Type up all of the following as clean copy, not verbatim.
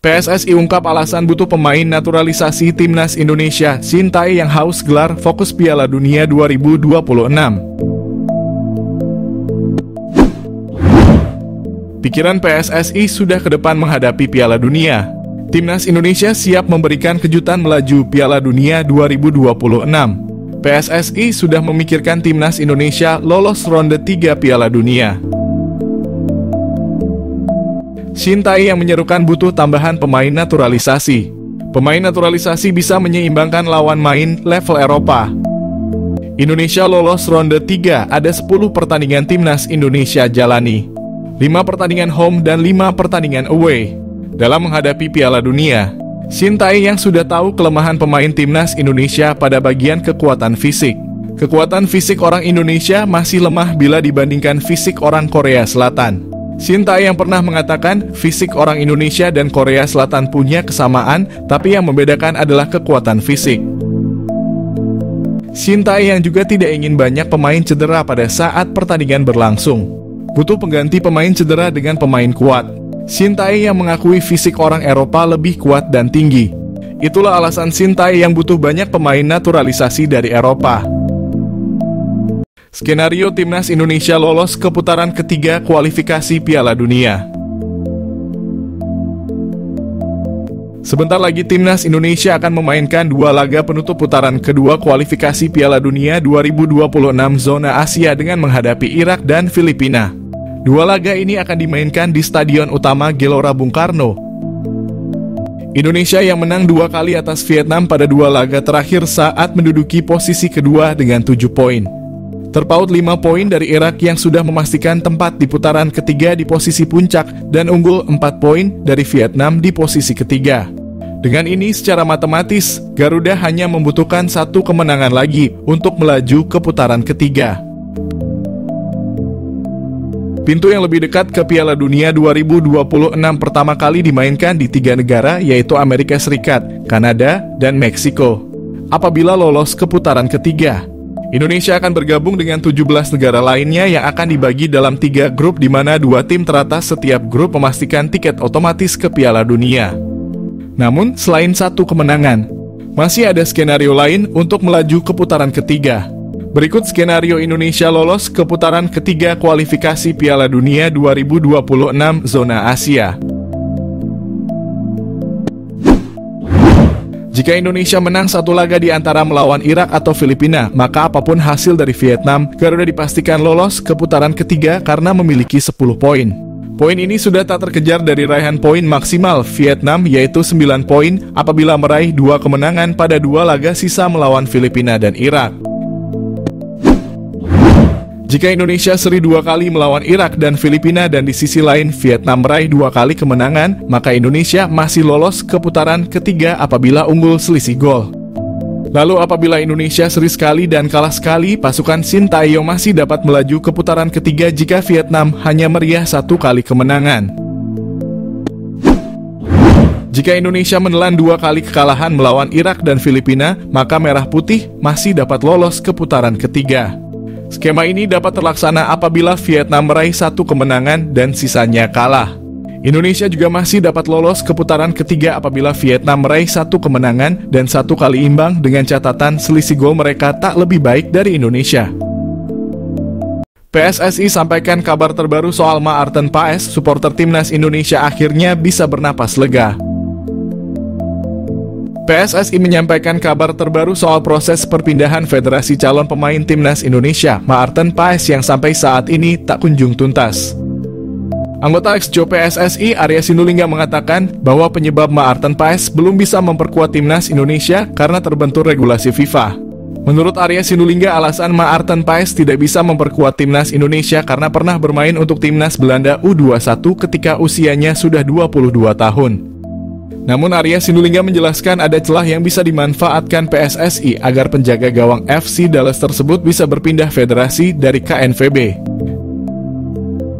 PSSI ungkap alasan butuh pemain naturalisasi timnas Indonesia. Sintayong yang haus gelar fokus Piala Dunia 2026. Pikiran PSSI sudah ke depan menghadapi Piala Dunia. Timnas Indonesia siap memberikan kejutan melaju Piala Dunia 2026. PSSI sudah memikirkan timnas Indonesia lolos ronde 3 Piala Dunia. Sintayong yang menyerukan butuh tambahan pemain naturalisasi. Pemain naturalisasi bisa menyeimbangkan lawan main level Eropa. Indonesia lolos ronde 3, ada 10 pertandingan timnas Indonesia jalani. 5 pertandingan home dan 5 pertandingan away. Dalam menghadapi Piala Dunia, Sintayong yang sudah tahu kelemahan pemain timnas Indonesia pada bagian kekuatan fisik. Kekuatan fisik orang Indonesia masih lemah bila dibandingkan fisik orang Korea Selatan. Sintayong yang pernah mengatakan fisik orang Indonesia dan Korea Selatan punya kesamaan, tapi yang membedakan adalah kekuatan fisik. Sintayong yang juga tidak ingin banyak pemain cedera pada saat pertandingan berlangsung. Butuh pengganti pemain cedera dengan pemain kuat. Sintayong yang mengakui fisik orang Eropa lebih kuat dan tinggi. Itulah alasan Sintayong yang butuh banyak pemain naturalisasi dari Eropa. Skenario timnas Indonesia lolos ke putaran ketiga kualifikasi Piala Dunia. Sebentar lagi timnas Indonesia akan memainkan 2 laga penutup putaran kedua kualifikasi Piala Dunia 2026 zona Asia dengan menghadapi Irak dan Filipina. 2 laga ini akan dimainkan di Stadion Utama Gelora Bung Karno. Indonesia yang menang 2 kali atas Vietnam pada 2 laga terakhir saat menduduki posisi kedua dengan 7 poin. Terpaut 5 poin dari Irak yang sudah memastikan tempat di putaran ketiga di posisi puncak dan unggul 4 poin dari Vietnam di posisi ketiga. Dengan ini secara matematis, Garuda hanya membutuhkan 1 kemenangan lagi untuk melaju ke putaran ketiga. Pintu yang lebih dekat ke Piala Dunia 2026 pertama kali dimainkan di 3 negara yaitu Amerika Serikat, Kanada, dan Meksiko. Apabila lolos ke putaran ketiga, Indonesia akan bergabung dengan 17 negara lainnya yang akan dibagi dalam 3 grup di mana 2 tim teratas setiap grup memastikan tiket otomatis ke Piala Dunia. Namun, selain 1 kemenangan, masih ada skenario lain untuk melaju ke putaran ketiga. Berikut skenario Indonesia lolos ke putaran ketiga kualifikasi Piala Dunia 2026 zona Asia. Jika Indonesia menang 1 laga di antara melawan Irak atau Filipina, maka apapun hasil dari Vietnam, Garuda dipastikan lolos ke putaran ketiga karena memiliki 10 poin. Poin ini sudah tak terkejar dari raihan poin maksimal Vietnam yaitu 9 poin apabila meraih 2 kemenangan pada 2 laga sisa melawan Filipina dan Irak. Jika Indonesia seri 2 kali melawan Irak dan Filipina dan di sisi lain Vietnam meraih 2 kali kemenangan, maka Indonesia masih lolos ke putaran ketiga apabila unggul selisih gol. Lalu apabila Indonesia seri sekali dan kalah sekali, pasukan Sintayong masih dapat melaju ke putaran ketiga jika Vietnam hanya meriah 1 kali kemenangan. Jika Indonesia menelan 2 kali kekalahan melawan Irak dan Filipina, maka Merah Putih masih dapat lolos ke putaran ketiga. Skema ini dapat terlaksana apabila Vietnam meraih 1 kemenangan dan sisanya kalah. Indonesia juga masih dapat lolos ke putaran ketiga apabila Vietnam meraih 1 kemenangan dan 1 kali imbang dengan catatan selisih gol mereka tak lebih baik dari Indonesia. PSSI sampaikan kabar terbaru soal Maarten Paes, supporter timnas Indonesia akhirnya bisa bernapas lega. PSSI menyampaikan kabar terbaru soal proses perpindahan Federasi Calon Pemain Timnas Indonesia, Maarten Paes yang sampai saat ini tak kunjung tuntas. Anggota Exco PSSI, Arya Sinulinga mengatakan bahwa penyebab Maarten Paes belum bisa memperkuat Timnas Indonesia karena terbentur regulasi FIFA. Menurut Arya Sinulinga, alasan Maarten Paes tidak bisa memperkuat Timnas Indonesia karena pernah bermain untuk Timnas Belanda U21 ketika usianya sudah 22 tahun. Namun Arya Sinulinga menjelaskan ada celah yang bisa dimanfaatkan PSSI agar penjaga gawang FC Dallas tersebut bisa berpindah federasi dari KNVB.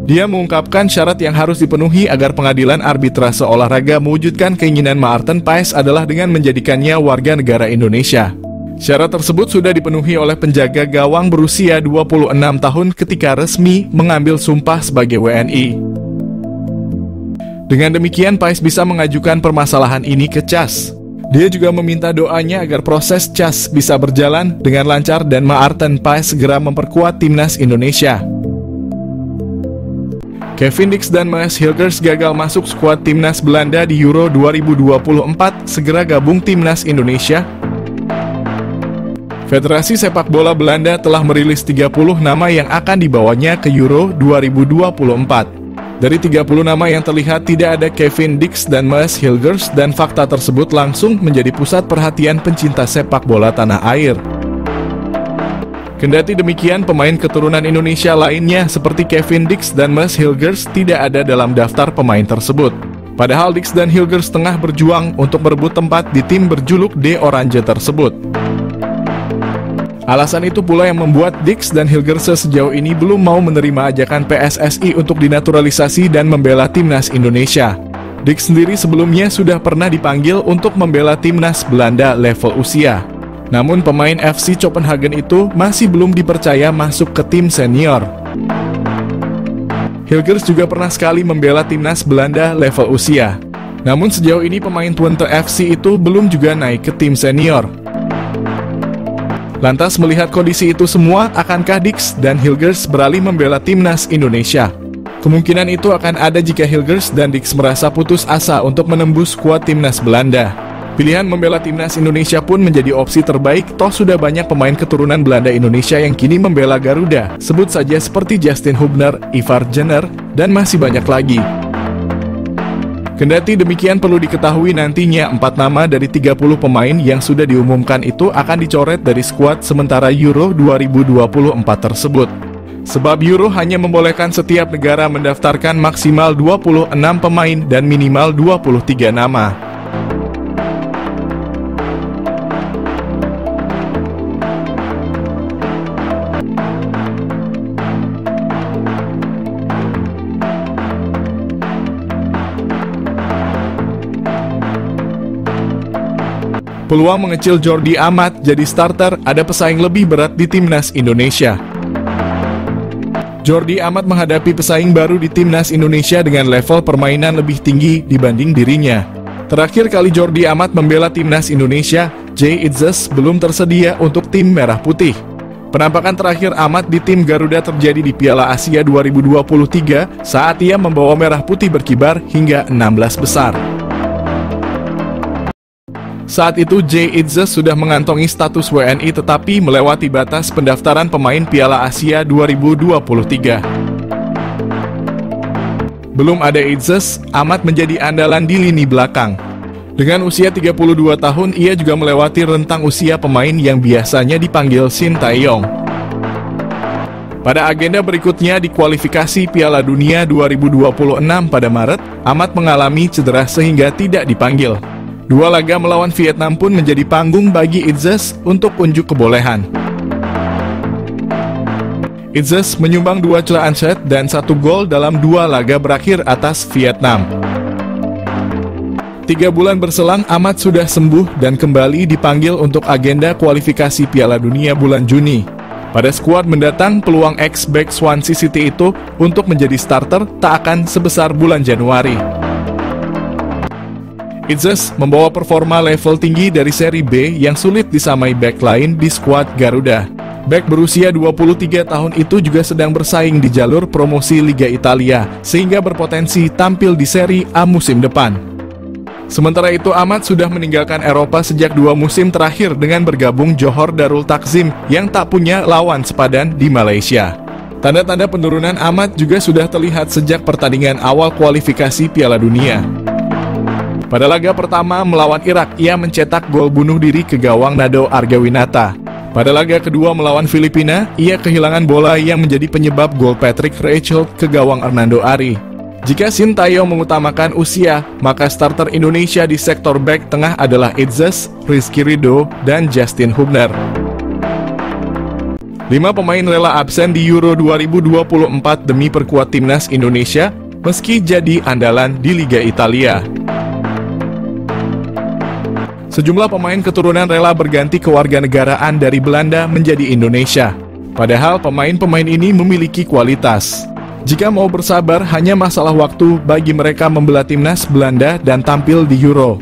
Dia mengungkapkan syarat yang harus dipenuhi agar pengadilan arbitrase olahraga mewujudkan keinginan Maarten Paes adalah dengan menjadikannya warga negara Indonesia. Syarat tersebut sudah dipenuhi oleh penjaga gawang berusia 26 tahun ketika resmi mengambil sumpah sebagai WNI. Dengan demikian, Paes bisa mengajukan permasalahan ini ke CAS. Dia juga meminta doanya agar proses CAS bisa berjalan dengan lancar dan Maarten Paes segera memperkuat timnas Indonesia. Kevin Dix dan Maes Hilgers gagal masuk skuad timnas Belanda di Euro 2024, segera gabung timnas Indonesia. Federasi Sepak Bola Belanda telah merilis 30 nama yang akan dibawanya ke Euro 2024. Dari 30 nama yang terlihat tidak ada Kevin Dix dan Maes Hilgers, dan fakta tersebut langsung menjadi pusat perhatian pencinta sepak bola tanah air. Kendati demikian, pemain keturunan Indonesia lainnya seperti Kevin Dix dan Maes Hilgers tidak ada dalam daftar pemain tersebut. Padahal Dix dan Hilgers tengah berjuang untuk merebut tempat di tim berjuluk De Oranje tersebut. Alasan itu pula yang membuat Dix dan Hilgers sejauh ini belum mau menerima ajakan PSSI untuk dinaturalisasi dan membela timnas Indonesia. Dix sendiri sebelumnya sudah pernah dipanggil untuk membela timnas Belanda level usia. Namun pemain FC Copenhagen itu masih belum dipercaya masuk ke tim senior. Hilgers juga pernah sekali membela timnas Belanda level usia. Namun sejauh ini pemain Twente FC itu belum juga naik ke tim senior. Lantas melihat kondisi itu semua, akankah Dix dan Hilgers beralih membela timnas Indonesia? Kemungkinan itu akan ada jika Hilgers dan Dix merasa putus asa untuk menembus skuad timnas Belanda. Pilihan membela timnas Indonesia pun menjadi opsi terbaik, toh sudah banyak pemain keturunan Belanda Indonesia yang kini membela Garuda. Sebut saja seperti Justin Hubner, Ivar Jenner, dan masih banyak lagi. Kendati demikian, perlu diketahui nantinya 4 nama dari 30 pemain yang sudah diumumkan itu akan dicoret dari skuad sementara Euro 2024 tersebut. Sebab Euro hanya membolehkan setiap negara mendaftarkan maksimal 26 pemain dan minimal 23 nama. Peluang mengecil Jordi Amat jadi starter, ada pesaing lebih berat di timnas Indonesia. Jordi Amat menghadapi pesaing baru di timnas Indonesia dengan level permainan lebih tinggi dibanding dirinya. Terakhir kali Jordi Amat membela timnas Indonesia, Jay Itzes belum tersedia untuk tim Merah Putih. Penampakan terakhir Amat di tim Garuda terjadi di Piala Asia 2023 saat ia membawa Merah Putih berkibar hingga 16 besar. Saat itu Jay Itzes sudah mengantongi status WNI tetapi melewati batas pendaftaran pemain Piala Asia 2023. Belum ada Itzes, Amat menjadi andalan di lini belakang. Dengan usia 32 tahun, ia juga melewati rentang usia pemain yang biasanya dipanggil Shin Tae-yong. Pada agenda berikutnya di kualifikasi Piala Dunia 2026 pada Maret, Amat mengalami cedera sehingga tidak dipanggil. 2 laga melawan Vietnam pun menjadi panggung bagi Itzes untuk unjuk kebolehan. Itzes menyumbang 2 celaan set dan 1 gol dalam 2 laga berakhir atas Vietnam. 3 bulan berselang, Amat sudah sembuh dan kembali dipanggil untuk agenda kualifikasi Piala Dunia bulan Juni. Pada skuad mendatang, peluang ex-back Swansea City itu untuk menjadi starter tak akan sebesar bulan Januari. Itzes membawa performa level tinggi dari seri B yang sulit disamai back lain di skuad Garuda. Back berusia 23 tahun itu juga sedang bersaing di jalur promosi Liga Italia, sehingga berpotensi tampil di seri A musim depan. Sementara itu, Amat sudah meninggalkan Eropa sejak 2 musim terakhir dengan bergabung Johor Darul Takzim yang tak punya lawan sepadan di Malaysia. Tanda-tanda penurunan Amat juga sudah terlihat sejak pertandingan awal kualifikasi Piala Dunia. Pada laga pertama melawan Irak, ia mencetak gol bunuh diri ke gawang Nado Argawinata. Pada laga kedua melawan Filipina, ia kehilangan bola yang menjadi penyebab gol Patrick Reichelt ke gawang Hernando Ari. Jika Shin Tae-yong mengutamakan usia, maka starter Indonesia di sektor back tengah adalah Itzes, Rizky Ridho, dan Justin Hubner. 5 pemain rela absen di Euro 2024 demi perkuat timnas Indonesia, meski jadi andalan di Liga Italia. Sejumlah pemain keturunan rela berganti kewarganegaraan dari Belanda menjadi Indonesia. Padahal pemain-pemain ini memiliki kualitas. Jika mau bersabar, hanya masalah waktu bagi mereka membela timnas Belanda dan tampil di Euro.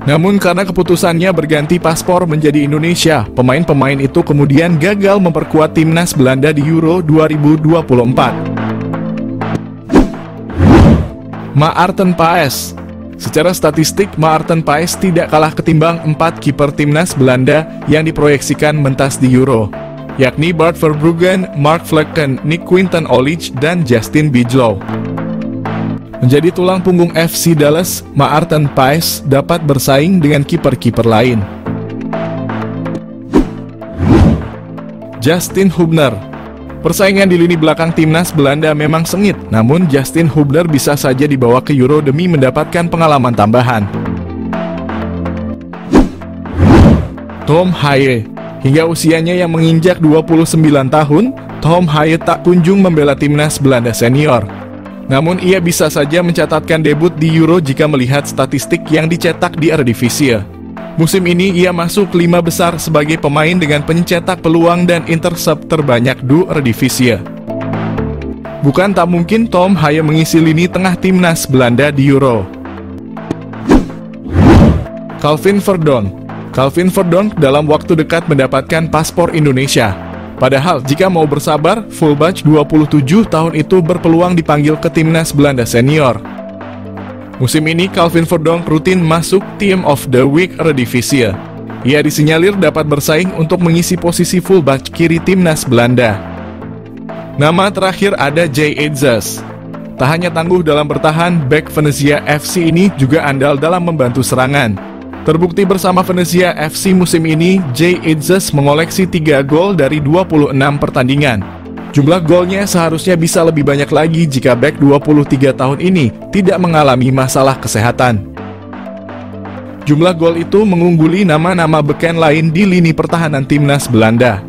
Namun karena keputusannya berganti paspor menjadi Indonesia, pemain-pemain itu kemudian gagal memperkuat timnas Belanda di Euro 2024. Maarten Paes. Secara statistik, Maarten Paes tidak kalah ketimbang 4 kiper timnas Belanda yang diproyeksikan mentas di Euro, yakni Bart Verbruggen, Mark Vlekken, Nick Quinten Olich, dan Justin Bijlow. Menjadi tulang punggung FC Dallas, Maarten Paes dapat bersaing dengan kiper-kiper lain. Justin Hubner. Persaingan di lini belakang timnas Belanda memang sengit, namun Justin Hubner bisa saja dibawa ke Euro demi mendapatkan pengalaman tambahan. Tom Haye. Hingga usianya yang menginjak 29 tahun, Tom Haye tak kunjung membela timnas Belanda senior. Namun ia bisa saja mencatatkan debut di Euro jika melihat statistik yang dicetak di Eredivisie. Musim ini ia masuk 5 besar sebagai pemain dengan pencetak peluang dan intercept terbanyak di Eredivisie. Bukan tak mungkin Tom Haye mengisi lini tengah timnas Belanda di Euro. Calvin Verdonk. Calvin Verdonk dalam waktu dekat mendapatkan paspor Indonesia. Padahal jika mau bersabar, fullback 27 tahun itu berpeluang dipanggil ke timnas Belanda senior. Musim ini Calvin Verdonk rutin masuk Team of the Week Eredivisie. Ia disinyalir dapat bersaing untuk mengisi posisi fullback kiri timnas Belanda. Nama terakhir ada Jay Edzes. Tak hanya tangguh dalam bertahan, bek Venezia FC ini juga andal dalam membantu serangan. Terbukti bersama Venezia FC musim ini, Jay Edzes mengoleksi 3 gol dari 26 pertandingan. Jumlah golnya seharusnya bisa lebih banyak lagi jika bek 23 tahun ini tidak mengalami masalah kesehatan. Jumlah gol itu mengungguli nama-nama beken lain di lini pertahanan timnas Belanda.